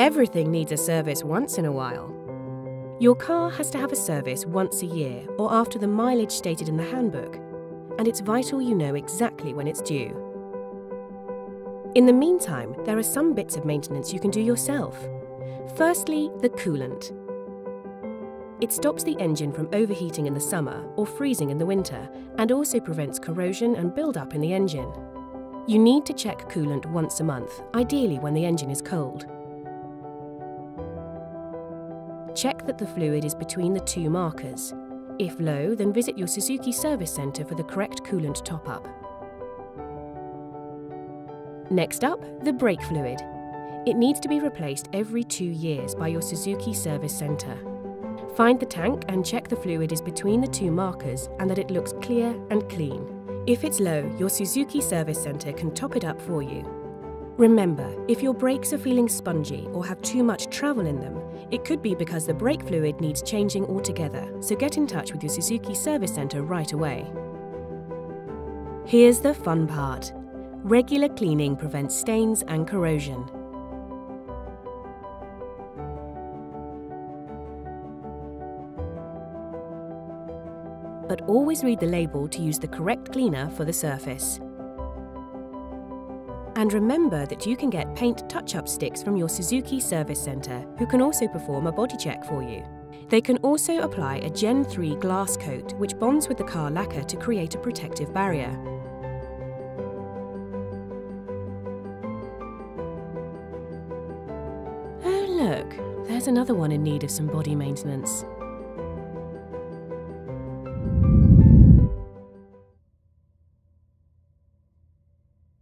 Everything needs a service once in a while. Your car has to have a service once a year or after the mileage stated in the handbook, and it's vital you know exactly when it's due. In the meantime, there are some bits of maintenance you can do yourself. Firstly, the coolant. It stops the engine from overheating in the summer or freezing in the winter, and also prevents corrosion and build-up in the engine. You need to check coolant once a month, ideally when the engine is cold. Check that the fluid is between the two markers. If low, then visit your Suzuki service centre for the correct coolant top-up. Next up, the brake fluid. It needs to be replaced every 2 years by your Suzuki service centre. Find the tank and check the fluid is between the two markers and that it looks clear and clean. If it's low, your Suzuki service centre can top it up for you. Remember, if your brakes are feeling spongy or have too much travel in them, it could be because the brake fluid needs changing altogether, so get in touch with your Suzuki service centre right away. Here's the fun part. Regular cleaning prevents stains and corrosion. But always read the label to use the correct cleaner for the surface. And remember that you can get paint touch-up sticks from your Suzuki service centre, who can also perform a body check for you. They can also apply a Gen 3 glass coat which bonds with the car lacquer to create a protective barrier. Oh look, there's another one in need of some body maintenance.